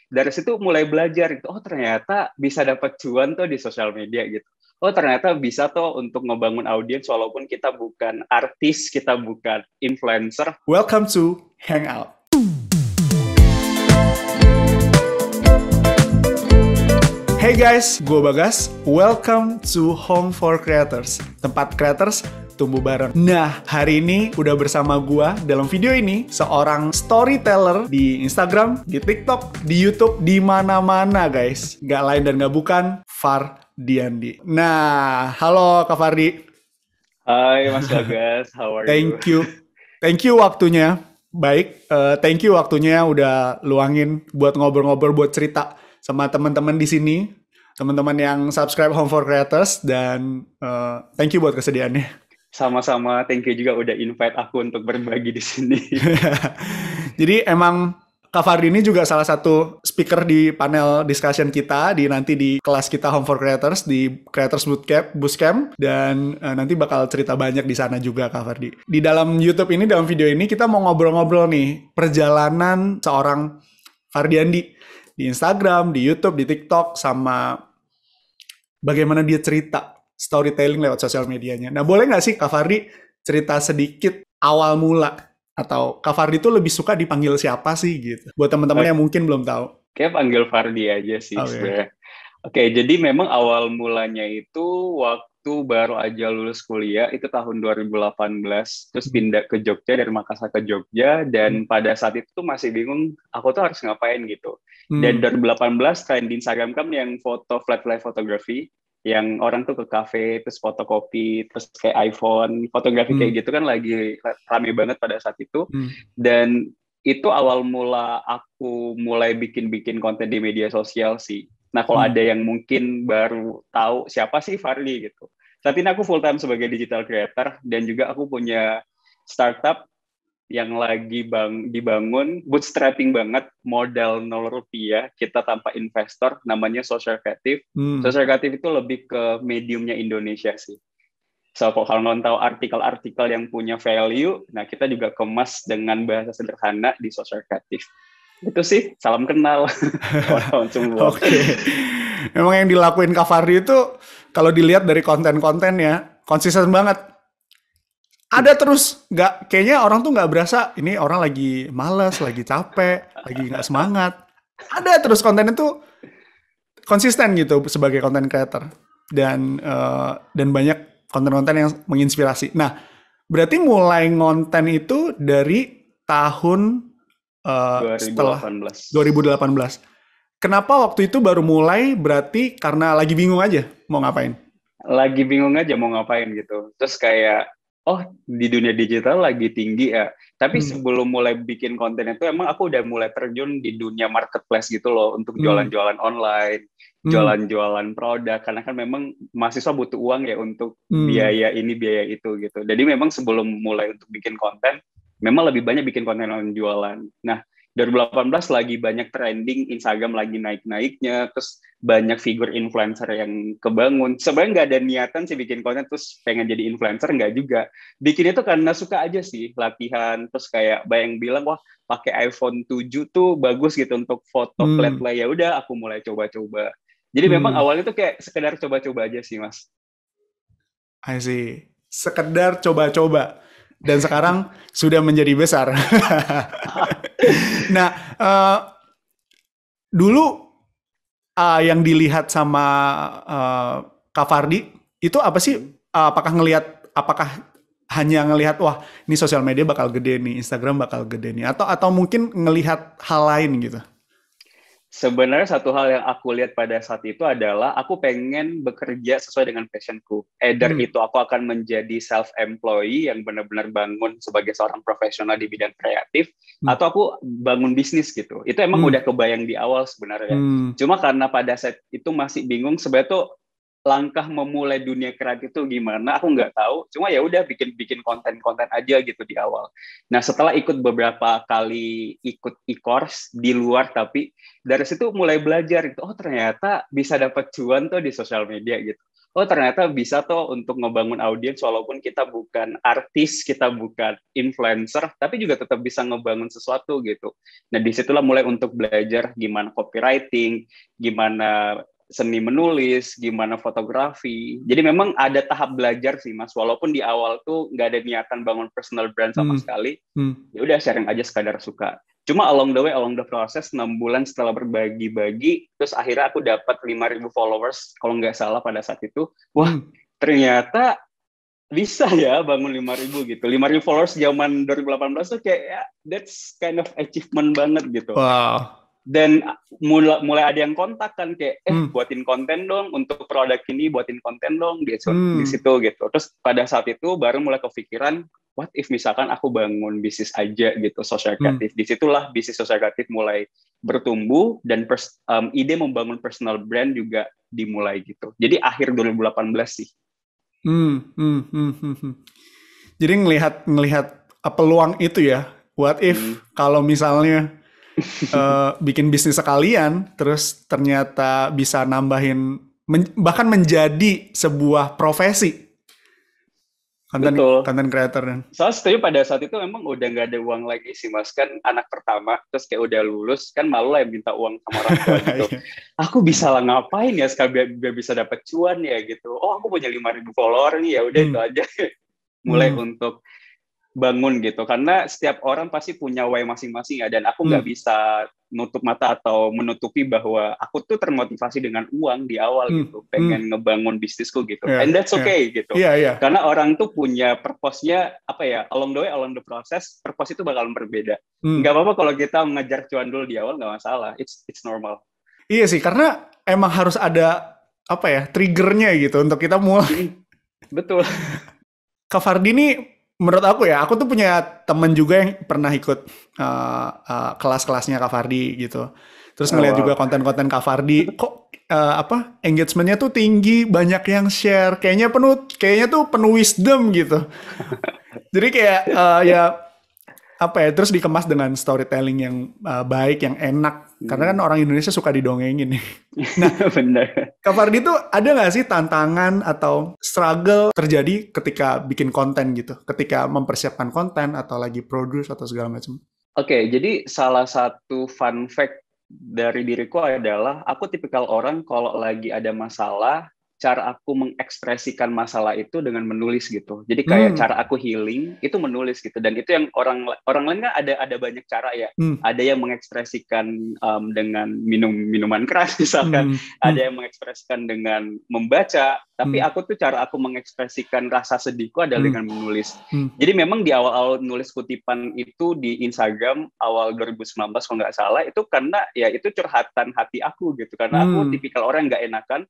Dari situ mulai belajar gitu. Oh ternyata bisa dapat cuan tuh di sosial media gitu. Oh ternyata bisa tuh untuk ngebangun audiens walaupun kita bukan artis, kita bukan influencer. Welcome to Hangout. Hey guys, gue Bagas. Welcome to Home for Creators, tempat creators tumbuh bareng. Nah, hari ini udah bersama gue dalam video ini seorang storyteller di Instagram, di TikTok, di YouTube, di mana-mana guys. Gak lain dan gak bukan Fardiandi. Nah, halo Kak Fardi. Hai Mas Bagas, how are you? Thank you waktunya. Baik, thank you waktunya udah luangin buat ngobrol-ngobrol, buat cerita sama teman-teman di sini, teman-teman yang subscribe Home for Creators, dan thank you buat kesediaannya. Sama-sama, thank you juga udah invite aku untuk berbagi di sini. Jadi emang Kak Fardi ini juga salah satu speaker di panel discussion kita nanti di kelas kita Home for Creators di Creators Bootcamp, dan nanti bakal cerita banyak di sana juga Kak Fardi. Di dalam YouTube ini, dalam video ini kita mau ngobrol-ngobrol nih perjalanan seorang Fardiandi di Instagram, di YouTube, di TikTok, sama bagaimana dia cerita storytelling lewat sosial medianya. Nah, boleh nggak sih Kak Fardi cerita sedikit awal mula? Atau Kak Fardi itu lebih suka dipanggil siapa sih gitu? Buat teman-teman yang mungkin belum tahu. Kayak panggil Fardi aja sih sebenarnya. Oke, jadi memang awal mulanya itu waktu baru aja lulus kuliah, itu tahun 2018, terus pindah ke Jogja, dari Makassar ke Jogja, dan pada saat itu tuh masih bingung, aku tuh harus ngapain gitu. Dan 2018, tren di Instagram kan yang foto flat life photography, yang orang tuh ke kafe, terus fotokopi, terus kayak iPhone, fotografi kayak gitu kan lagi rame banget pada saat itu. Dan itu awal mula aku mulai bikin-bikin konten di media sosial sih. Nah, kalau ada yang mungkin baru tahu siapa sih Farli gitu. Saat ini aku full time sebagai digital creator, dan juga aku punya startup yang lagi dibangun, bootstrapping banget, modal 0 rupiah, kita tanpa investor, namanya Social Creative. Social Creative itu lebih ke mediumnya Indonesia sih. So, kalau nggak tahu artikel-artikel yang punya value, nah kita juga kemas dengan bahasa sederhana di Social Creative. Itu sih, salam kenal. Kawan-kawan semua. Oke. Memang yang dilakuin Kak Fardi itu, kalau dilihat dari konten-kontennya, konsisten banget. Ada terus, kayaknya orang tuh nggak berasa, ini orang lagi malas, lagi capek, lagi nggak semangat. Ada terus konten itu konsisten gitu sebagai content creator. Dan banyak konten-konten yang menginspirasi. Nah, berarti mulai ngonten itu dari tahun 2018. 2018. Kenapa waktu itu baru mulai? Berarti karena lagi bingung aja mau ngapain? Lagi bingung aja mau ngapain gitu. Terus kayak, oh di dunia digital lagi tinggi ya. Tapi sebelum mulai bikin konten itu, emang aku udah mulai terjun di dunia marketplace gitu loh, untuk jualan-jualan online, jualan-jualan produk. Karena kan memang mahasiswa butuh uang ya untuk biaya ini, biaya itu gitu. Jadi memang sebelum mulai untuk bikin konten, memang lebih banyak bikin konten online jualan. Nah, 2018 lagi banyak trending, Instagram lagi naik-naiknya, terus banyak figur influencer yang kebangun. Sebenarnya nggak ada niatan sih bikin konten terus pengen jadi influencer, nggak juga. Bikin itu karena suka aja sih, latihan, terus kayak bayang bilang, wah pakai iPhone 7 tuh bagus gitu untuk foto flat lay. Ya udah, aku mulai coba-coba. Jadi memang awalnya tuh kayak sekedar coba-coba aja sih, Mas. I see. Sekedar coba-coba. Dan sekarang sudah menjadi besar. Nah, dulu yang dilihat sama Kak Fardi itu apa sih? Apakah hanya ngelihat, wah ini sosial media bakal gede nih, Instagram bakal gede nih, atau mungkin ngelihat hal lain gitu? Sebenarnya satu hal yang aku lihat pada saat itu adalah aku pengen bekerja sesuai dengan passionku. Either itu aku akan menjadi self-employee yang benar-benar bangun sebagai seorang profesional di bidang kreatif, atau aku bangun bisnis gitu. Itu emang udah kebayang di awal sebenarnya. Cuma karena pada saat itu masih bingung sebenarnya tuh langkah memulai dunia kreatif itu gimana, aku nggak tahu. Cuma ya udah bikin konten-konten aja gitu di awal. Nah, setelah ikut beberapa kali ikut e-course di luar, tapi dari situ mulai belajar gitu. Oh, ternyata bisa dapat cuan tuh di sosial media gitu. oh ternyata bisa tuh untuk ngebangun audiens walaupun kita bukan artis, kita bukan influencer, tapi juga tetap bisa ngebangun sesuatu gitu. Nah disitulah mulai untuk belajar gimana copywriting, gimana seni menulis, gimana fotografi. Jadi memang ada tahap belajar sih Mas, walaupun di awal tuh nggak ada niatan bangun personal brand sama sekali. Ya udah sharing aja sekadar suka. Cuma along the way, along the process, 6 bulan setelah berbagi-bagi, terus akhirnya aku dapat 5.000 followers, kalau nggak salah pada saat itu. Wah, ternyata bisa ya bangun 5.000 gitu. 5.000 followers zaman 2018 tuh kayak, ya, that's kind of achievement banget gitu. Wow. Dan mulai ada yang kontak kan, kayak, buatin konten dong, untuk produk ini buatin konten dong, di situ gitu. Terus pada saat itu baru mulai kepikiran, what if misalkan aku bangun bisnis aja gitu, sosial kreatif. Disitulah bisnis sosial kreatif mulai bertumbuh dan ide membangun personal brand juga dimulai gitu. Jadi akhir 2018 sih. Jadi ngelihat peluang itu ya. What if kalau misalnya bikin bisnis sekalian, terus ternyata bisa nambahin bahkan menjadi sebuah profesi. Konten creator dan. Soalnya setuju pada saat itu memang udah nggak ada uang lagi sih Mas, kan anak pertama, terus kayak udah lulus, kan malu lah yang minta uang sama orang tua gitu. Aku bisa lah ngapain ya sekali biar bisa dapat cuan ya gitu. Oh aku punya 5.000 follower nih, ya udah itu aja. Mulai untuk bangun gitu, karena setiap orang pasti punya way masing-masing ya, dan aku nggak bisa nutup mata atau menutupi bahwa aku tuh termotivasi dengan uang di awal gitu, pengen ngebangun bisnisku gitu, and that's okay gitu. Karena orang tuh punya purpose-nya apa ya, along the way, along the process, purpose itu bakalan berbeda. Nggak apa-apa kalau kita ngejar cuan dulu di awal, nggak masalah, it's normal. Iya sih, karena emang harus ada apa ya, triggernya gitu untuk kita mulai. Betul. Kak Fardi ini menurut aku ya, aku tuh punya temen juga yang pernah ikut kelas-kelasnya Kak Fardi gitu. Terus ngeliat juga konten-konten Kak Fardi, kok engagementnya tuh tinggi, banyak yang share, kayaknya tuh penuh wisdom gitu. Jadi kayak terus dikemas dengan storytelling yang baik, yang enak. Karena kan orang Indonesia suka didongengin nih. Nah, bener. Kak Fardi tuh ada nggak sih tantangan atau struggle terjadi ketika bikin konten gitu? Ketika mempersiapkan konten atau lagi produce atau segala macam? Oke, jadi salah satu fun fact dari diriku adalah aku tipikal orang kalau lagi ada masalah, cara aku mengekspresikan masalah itu dengan menulis gitu. Jadi kayak cara aku healing itu menulis gitu. Dan itu yang orang lain kan ada banyak cara ya. Ada yang mengekspresikan dengan minuman keras misalkan. Ada yang mengekspresikan dengan membaca. Tapi aku tuh cara aku mengekspresikan rasa sedihku adalah dengan menulis. Jadi memang di awal-awal nulis kutipan itu di Instagram awal 2019 kalau nggak salah, itu karena ya itu curhatan hati aku gitu. Karena aku tipikal orang yang nggak enakan,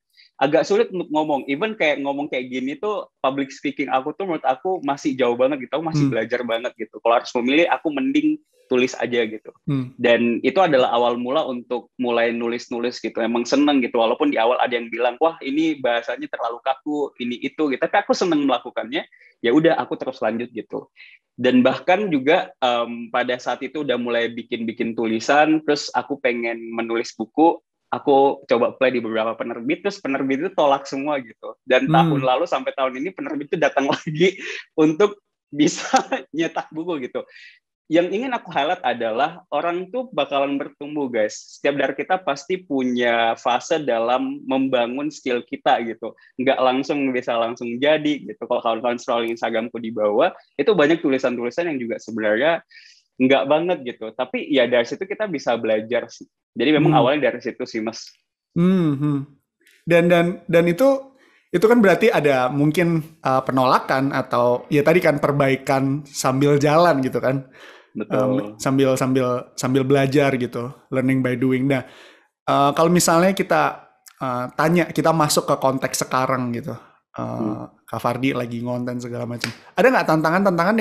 agak sulit untuk ngomong. Even kayak ngomong kayak gini tuh, public speaking aku tuh menurut aku masih jauh banget gitu. Aku masih belajar banget gitu. Kalau harus memilih, aku mending tulis aja gitu. Dan itu adalah awal mula untuk mulai nulis-nulis gitu. Emang seneng gitu. Walaupun di awal ada yang bilang, wah ini bahasanya terlalu kaku, ini itu gitu. Tapi aku seneng melakukannya. Ya udah, aku terus lanjut gitu. Dan bahkan juga pada saat itu udah mulai bikin tulisan. Terus aku pengen menulis buku. Aku coba play di beberapa penerbit, terus penerbit itu tolak semua gitu. Dan tahun lalu sampai tahun ini penerbit itu datang lagi untuk bisa nyetak buku gitu. Yang ingin aku highlight adalah orang tuh bakalan bertumbuh guys. Setiap dari kita pasti punya fase dalam membangun skill kita gitu. Nggak langsung bisa langsung jadi gitu. Kalau kawan-kawan scrolling Instagramku di bawah, itu banyak tulisan-tulisan yang juga sebenarnya nggak banget gitu. Tapi ya dari situ kita bisa belajar sih. Jadi memang awalnya dari situ sih Mas. Dan itu kan berarti ada mungkin penolakan atau ya tadi kan perbaikan sambil jalan gitu kan. Betul. Sambil belajar gitu, learning by doing. Nah, kalau misalnya kita kita masuk ke konteks sekarang gitu, Kak Fardi lagi ngonten segala macam. Ada nggak tantangan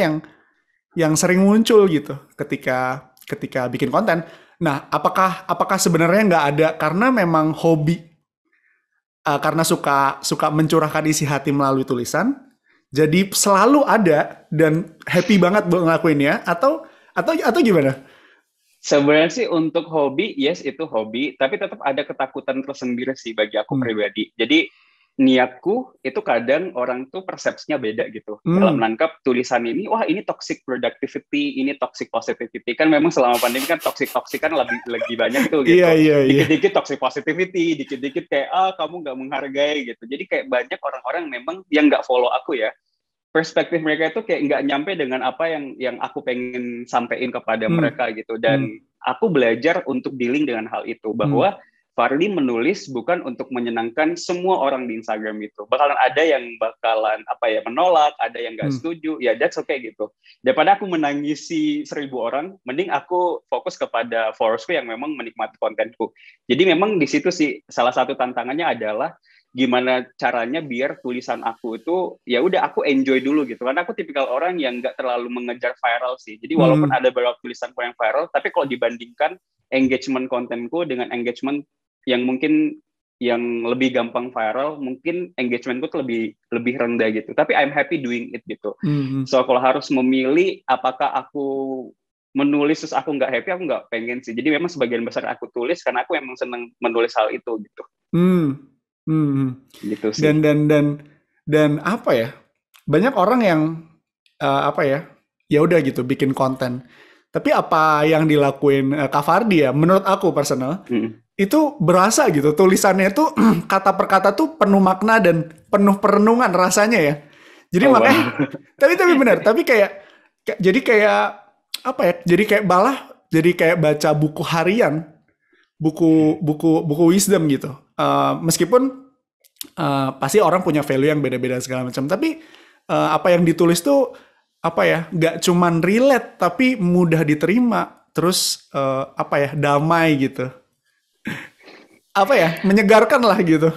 yang sering muncul gitu ketika bikin konten? Nah, apakah sebenarnya nggak ada karena memang hobi, karena suka mencurahkan isi hati melalui tulisan, jadi selalu ada dan happy banget ngelakuinnya atau gimana? Sebenarnya sih untuk hobi, yes itu hobi, tapi tetap ada ketakutan tersendiri sih bagi aku pribadi. Jadi niatku itu kadang orang tuh persepsinya beda gitu dalam menangkap tulisan ini, wah ini toxic productivity, ini toxic positivity. Kan memang selama pandemi kan toxic kan lebih banyak tuh gitu. Iya. Dikit-dikit toxic positivity, dikit-dikit kayak kamu nggak menghargai gitu. Jadi kayak banyak orang-orang memang yang nggak follow aku ya, perspektif mereka itu kayak nggak nyampe dengan apa yang aku pengen sampein kepada mereka gitu. Dan aku belajar untuk dealing dengan hal itu, bahwa Fardi menulis bukan untuk menyenangkan semua orang di Instagram itu. Bakalan ada yang bakalan menolak, ada yang nggak setuju. Ya that's okay gitu. Daripada aku menangisi 1.000 orang, mending aku fokus kepada followersku yang memang menikmati kontenku. Jadi memang di situ sih salah satu tantangannya adalah gimana caranya biar tulisan aku itu ya udah aku enjoy dulu gitu. Karena aku tipikal orang yang nggak terlalu mengejar viral sih. Jadi walaupun ada beberapa tulisanku yang viral, tapi kalau dibandingkan engagement kontenku dengan engagement yang mungkin yang lebih gampang viral, mungkin engagementku tuh lebih rendah gitu. Tapi I'm happy doing it gitu. So kalau harus memilih apakah aku menulis terus aku nggak happy, aku nggak pengen sih. Jadi memang sebagian besar aku tulis karena aku emang seneng menulis hal itu gitu. Gitu sih. Dan apa ya? Banyak orang yang ya udah gitu bikin konten. Tapi apa yang dilakuin Kak Fardi ya, menurut aku personal, itu berasa gitu. Tulisannya itu kata per kata tuh penuh makna dan penuh perenungan rasanya ya. Jadi makanya, tapi benar. Tapi jadi kayak apa ya? Jadi kayak baca buku harian, buku wisdom gitu. Meskipun pasti orang punya value yang beda-beda segala macam. Tapi apa yang ditulis tuh nggak cuman relate tapi mudah diterima, terus damai gitu, menyegarkan lah gitu.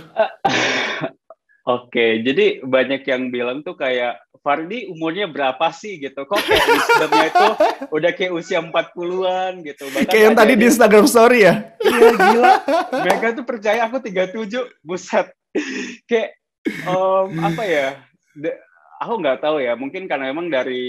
Oke, jadi banyak yang bilang tuh kayak Fardi umurnya berapa sih gitu, kok kayak wisdomnya itu udah kayak usia 40-an gitu. Bahkan kayak yang tadi di Instagram story ya. Iya gila, mereka tuh percaya aku 37, buset. Kayak aku nggak tahu ya, mungkin karena memang dari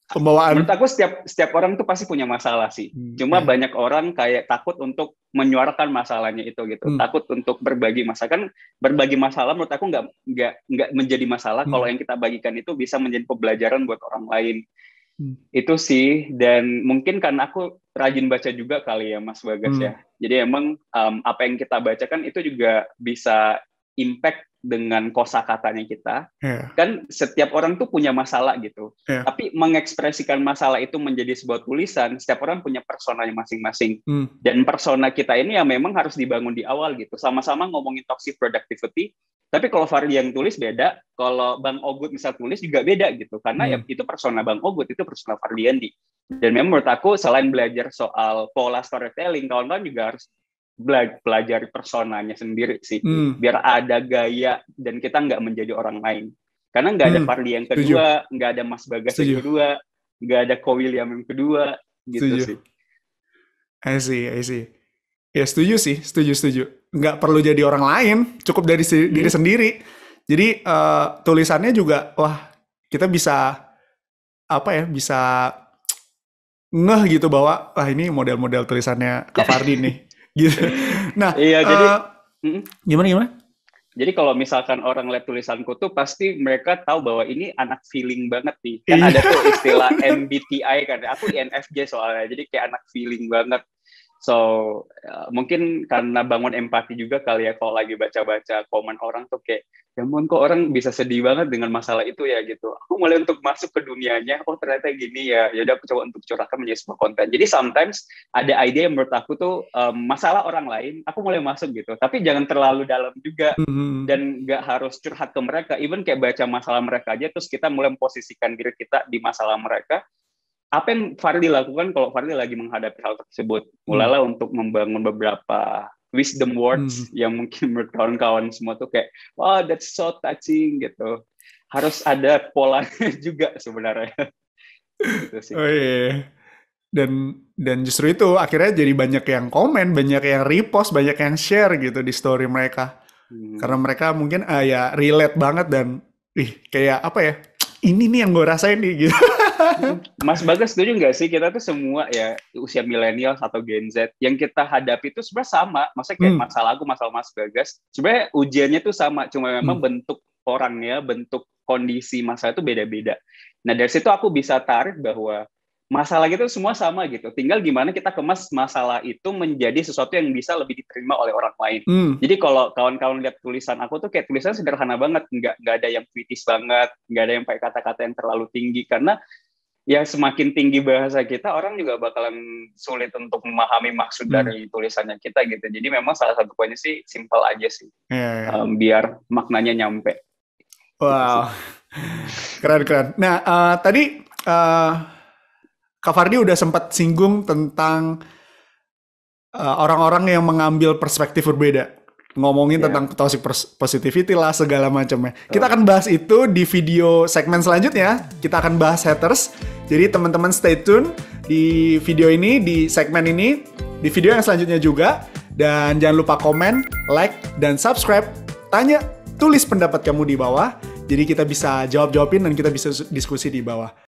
pembawaan. Menurut aku setiap orang tuh pasti punya masalah sih. Cuma banyak orang kayak takut untuk menyuarakan masalahnya itu gitu. Takut untuk berbagi masalah. Kan berbagi masalah menurut aku nggak menjadi masalah kalau yang kita bagikan itu bisa menjadi pembelajaran buat orang lain. Itu sih. Dan mungkin karena aku rajin baca juga kali ya Mas Bagas ya. Jadi emang apa yang kita bacakan itu juga bisa impact dengan kosakatanya kita. Kan setiap orang tuh punya masalah gitu. Tapi mengekspresikan masalah itu menjadi sebuah tulisan, setiap orang punya personanya masing-masing. Dan persona kita ini yang memang harus dibangun di awal gitu. Sama-sama ngomongin toxic productivity, tapi kalau Fardi yang tulis beda, kalau Bang Ogut misal tulis juga beda gitu. Karena ya itu persona Bang Ogut, itu persona Fardiandi. Dan memang menurut aku selain belajar soal pola storytelling, kawan-kawan juga harus pelajari personanya sendiri sih, biar ada gaya dan kita nggak menjadi orang lain. Karena nggak ada Fardi yang kedua, nggak ada Mas Bagas yang kedua, nggak ada Ko William yang kedua, gitu sih. I see. Ya setuju sih, setuju. Nggak perlu jadi orang lain, cukup dari diri sendiri. Jadi tulisannya juga, wah kita bisa bisa ngeh gitu bahwa wah ini model-model tulisannya Kak Fardi nih. Gitu. Nah, iya, jadi gimana? Jadi kalau misalkan orang lihat tulisanku tuh pasti mereka tahu bahwa ini anak feeling banget nih. Kan ada tuh istilah MBTI kan. Aku INFJ soalnya, jadi kayak anak feeling banget. So mungkin karena bangun empati juga kali ya kalau lagi baca-baca komen orang tuh kayak, ya ampun kok orang bisa sedih banget dengan masalah itu ya gitu. Aku mulai untuk masuk ke dunianya, oh ternyata gini ya. Yaudah aku coba untuk curahkan menjadi sebuah konten. Jadi sometimes ada ide yang menurut aku tuh masalah orang lain, aku mulai masuk gitu. Tapi jangan terlalu dalam juga dan nggak harus curhat ke mereka. Even kayak baca masalah mereka aja, terus kita mulai memposisikan diri kita di masalah mereka. Apa yang Fardi lakukan kalau Fardi lagi menghadapi hal tersebut? Mulailah untuk membangun beberapa wisdom words yang mungkin menurut kawan-kawan semua tuh kayak, wow, that's so touching gitu. Harus ada polanya juga sebenarnya. Gitu sih. Oh iya. Dan justru itu akhirnya jadi banyak yang komen, banyak yang repost, banyak yang share gitu di story mereka. Karena mereka mungkin ya relate banget dan kayak apa ya? Ini nih yang gue rasain nih gitu. Mas Bagas setuju nggak sih kita tuh semua ya usia milenial atau Gen Z yang kita hadapi itu sebenarnya sama. Maksudnya kayak masalah aku, masalah Mas Bagas, sebenarnya ujiannya tuh sama, cuma memang bentuk orangnya, bentuk kondisi masalah itu beda-beda. Nah dari situ aku bisa tarik bahwa masalah itu semua sama gitu. Tinggal gimana kita kemas masalah itu menjadi sesuatu yang bisa lebih diterima oleh orang lain. Jadi kalau kawan-kawan lihat tulisan aku tuh kayak tulisannya sederhana banget, nggak ada yang puitis banget, nggak ada yang pakai kata-kata yang terlalu tinggi, karena ya semakin tinggi bahasa kita, orang juga bakalan sulit untuk memahami maksud dari tulisannya kita gitu. Jadi memang salah satu poinnya sih simple aja sih, biar maknanya nyampe. Wow, keren. Nah tadi Kak Fardi udah sempat singgung tentang orang-orang yang mengambil perspektif berbeda. Ngomongin tentang toxic positivity lah, segala macamnya. Kita akan bahas itu di video segmen selanjutnya. Kita akan bahas haters. Jadi teman-teman stay tune di video ini, di segmen ini, di video yang selanjutnya juga. Dan jangan lupa komen, like, dan subscribe. Tanya, tulis pendapat kamu di bawah. Jadi kita bisa jawab-jawabin dan kita bisa diskusi di bawah.